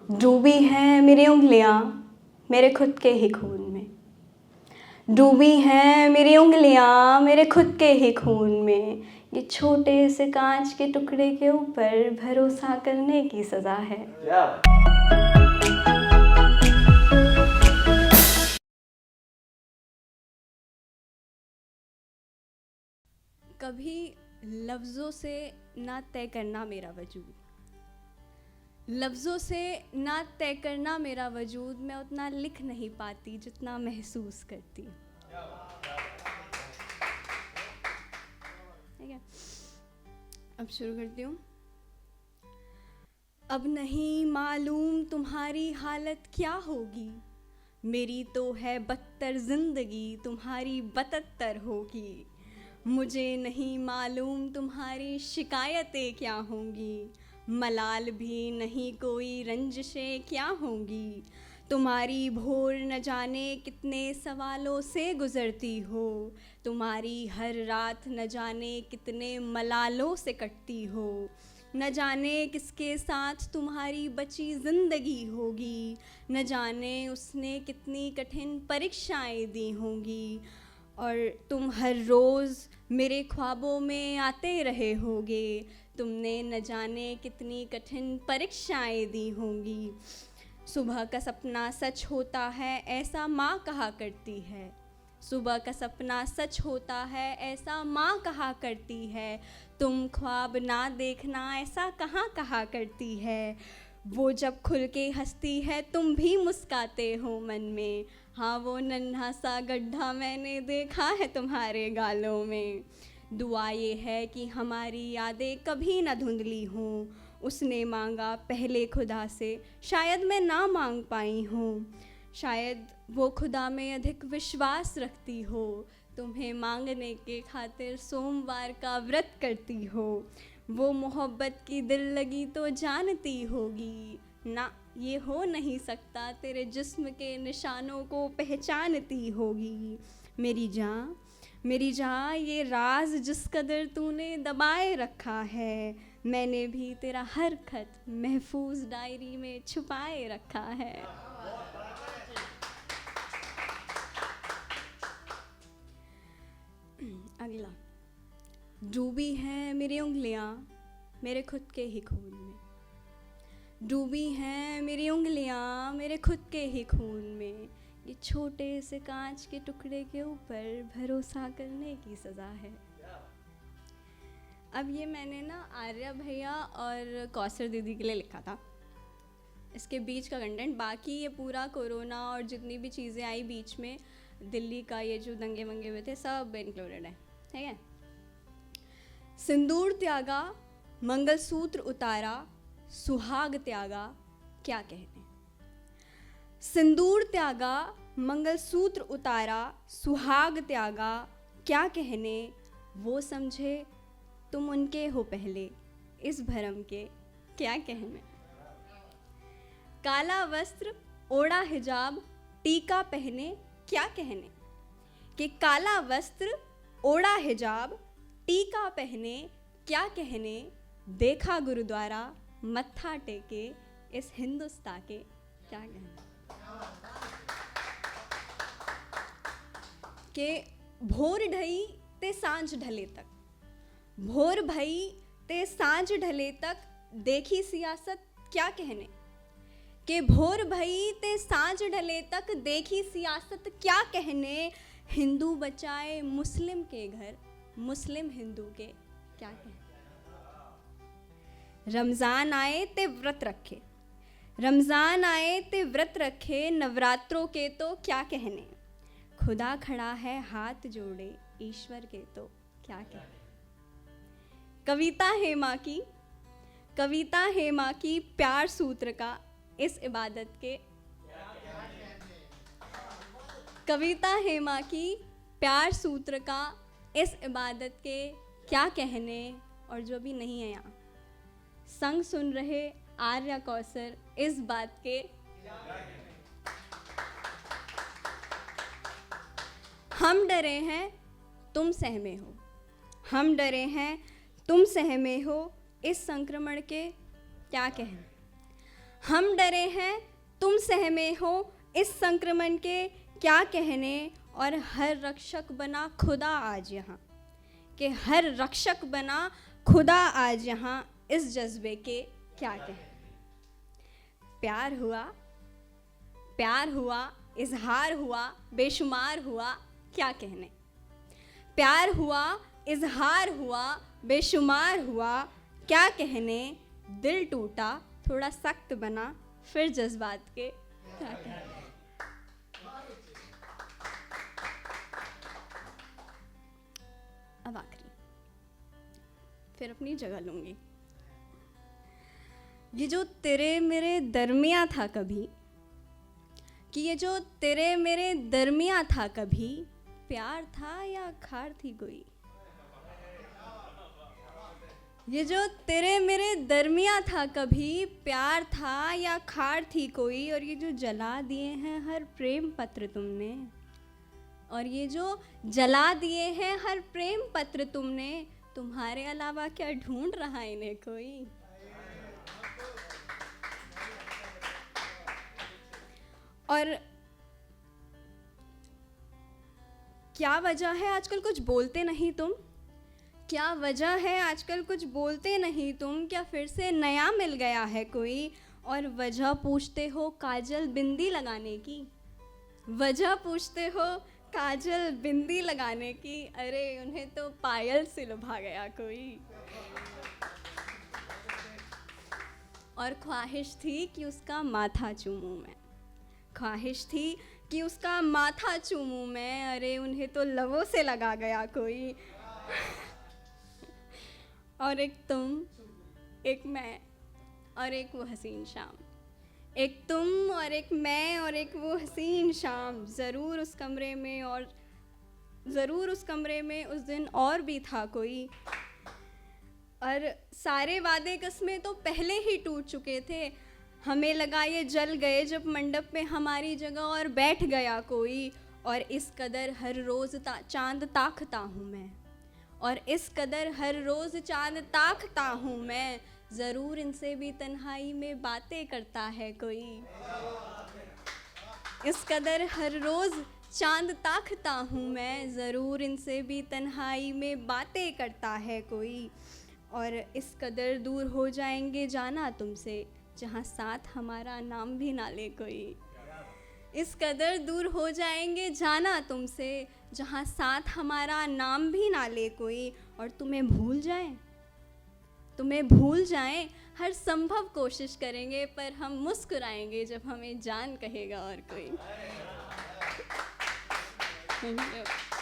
डूबी हैं मेरी उंगलियां मेरे खुद के ही खून में। डूबी हैं मेरी उंगलियां मेरे खुद के ही खून में। ये छोटे से कांच के टुकड़े के ऊपर भरोसा करने की सजा है। कभी लफ्ज़ों से ना तय करना मेरा वजूद, लफ्ज़ों से ना तय करना मेरा वजूद। मैं उतना लिख नहीं पाती जितना महसूस करती हूँ। ठीक है, अब शुरू करती हूँ। अब नहीं मालूम तुम्हारी हालत क्या होगी, मेरी तो है बदतर ज़िंदगी, तुम्हारी बदतर होगी। मुझे नहीं मालूम तुम्हारी शिकायतें क्या होंगी, मलाल भी नहीं कोई रंजिशें क्या होंगी। तुम्हारी भोर न जाने कितने सवालों से गुज़रती हो, तुम्हारी हर रात न जाने कितने मलालों से कटती हो। न जाने किसके साथ तुम्हारी बची ज़िंदगी होगी, न जाने उसने कितनी कठिन परीक्षाएं दी होंगी। और तुम हर रोज़ मेरे ख्वाबों में आते रहे होगे, तुमने न जाने कितनी कठिन परीक्षाएं दी होंगी। सुबह का सपना सच होता है ऐसा माँ कहा करती है, सुबह का सपना सच होता है ऐसा माँ कहा करती है। तुम ख्वाब ना देखना ऐसा कहाँ कहा करती है। वो जब खुल के हंसती है तुम भी मुस्काते हो मन में, हाँ वो नन्हा सा गड्ढा मैंने देखा है तुम्हारे गालों में। दुआ ये है कि हमारी यादें कभी ना धुंधली हों, उसने मांगा पहले खुदा से शायद मैं ना मांग पाई हूँ। शायद वो खुदा में अधिक विश्वास रखती हो, तुम्हें मांगने के खातिर सोमवार का व्रत करती हो। वो मोहब्बत की दिल लगी तो जानती होगी, ना ये हो नहीं सकता तेरे जिस्म के निशानों को पहचानती होगी। मेरी जान ये राज जिस कदर तूने दबाए रखा है, मैंने भी तेरा हर खत महफूज डायरी में छुपाए रखा है। अगला। डूबी हैं मेरी उंगलियां मेरे खुद के ही खून में। डूबी हैं मेरी उंगलियां मेरे खुद के ही खून में। ये छोटे से कांच के टुकड़े के ऊपर भरोसा करने की सज़ा है। अब ये मैंने ना आर्या भैया और कौसर दीदी के लिए लिखा था, इसके बीच का कंटेंट। बाकी ये पूरा कोरोना और जितनी भी चीज़ें आई बीच में, दिल्ली का ये जो दंगे वंगे हुए थे, सब इंक्लूडेड है। ठीक है। सिंदूर त्यागा, मंगलसूत्र उतारा, सुहाग त्यागा, क्या कहने। सिंदूर त्यागा, मंगलसूत्र उतारा, सुहाग त्यागा, क्या कहने। वो समझे तुम उनके हो पहले, इस भरम के क्या कहने। काला वस्त्र ओढ़ा हिजाब, टीका पहने, क्या कहने। कि काला वस्त्र ओढ़ा हिजाब, टीका पहने, क्या कहने। देखा गुरुद्वारा, मत्था टेके, इस हिंदुस्तान के क्या कहने। के भोर ढई ते सांझ ढले तक, भोर भई ते सांझ ढले तक, देखी सियासत क्या कहने। के भोर भई ते सांझ ढले तक, देखी सियासत क्या कहने। हिंदू बचाए मुस्लिम के घर, मुस्लिम हिंदू के क्या कहने। रमज़ान आए ते व्रत रखे, रमज़ान आए ते व्रत रखे, नवरात्रों के तो क्या कहने। खुदा खड़ा है हाथ जोड़े, ईश्वर के तो क्या कहने। कविता हेमा की, कविता हेमा की प्यार सूत्र का इस इबादत के, कविता हेमा की प्यार सूत्र का इस इबादत के क्या कहने। और जो भी नहीं है यहाँ, संग सुन रहे आर्या कौसर इस बात के। हम डरे हैं तुम सहमे हो, हम डरे हैं तुम सहमे हो, इस संक्रमण के क्या कहने। हम डरे हैं तुम सहमे हो इस संक्रमण के क्या कहने, और हर रक्षक बना खुदा आज यहाँ, कि हर रक्षक बना खुदा आज यहाँ, इस जज्बे के क्या कहने। प्यार हुआ इजहार हुआ बेशुमार हुआ क्या कहने। प्यार हुआ इजहार हुआ बेशुमार हुआ क्या कहने। दिल टूटा थोड़ा सख्त बना फिर जज्बात के क्या कहने। अब आखिरी, फिर अपनी जगह लूंगी। ये जो तेरे मेरे दरमिया था कभी, कि ये जो तेरे मेरे दरमिया था कभी, प्यार था या खार थी कोई। ये जो तेरे मेरे दरमिया था कभी, प्यार था या खार थी कोई। और ये जो जला दिए हैं हर प्रेम पत्र तुमने, और ये जो जला दिए हैं हर प्रेम पत्र तुमने, तुम्हारे अलावा क्या ढूंढ रहा इन्हें कोई। और क्या वजह है आजकल कुछ बोलते नहीं तुम, क्या वजह है आजकल कुछ बोलते नहीं तुम। क्या फिर से नया मिल गया है कोई, और वजह पूछते हो काजल बिंदी लगाने की। वजह पूछते हो काजल बिंदी लगाने की, अरे उन्हें तो पायल से लुभा गया कोई। और ख्वाहिश थी कि उसका माथा चूमूं मैं, ख्वाहिश थी कि उसका माथा चूमूं मैं, अरे उन्हें तो लबों से लगा गया कोई। और एक तुम, एक मैं, और एक वो हसीन शाम। एक तुम और एक मैं और एक वो हसीन शाम। ज़रूर उस कमरे में, और ज़रूर उस कमरे में उस दिन और भी था कोई। और सारे वादे कस्में तो पहले ही टूट चुके थे। हमें लगा ये जल गए जब मंडप में हमारी जगह और बैठ गया कोई। और इस कदर हर रोज़ चांद ताकता हूँ मैं, और इस कदर हर रोज़ चांद ताकता हूँ मैं। ज़रूर इनसे भी तन्हाई में बातें करता है कोई। इस कदर हर रोज़ चांद ताकता हूँ मैं, ज़रूर इनसे भी तन्हाई में बातें करता है कोई। और इस कदर दूर हो जाएंगे जाना तुमसे, जहाँ साथ हमारा नाम भी ना ले कोई। इस कदर दूर हो जाएंगे जाना तुमसे, जहाँ साथ हमारा नाम भी ना ले कोई। और तुम्हें भूल जाएं हर संभव कोशिश करेंगे, पर हम मुस्कुराएंगे जब हमें जान कहेगा और कोई। Thank you.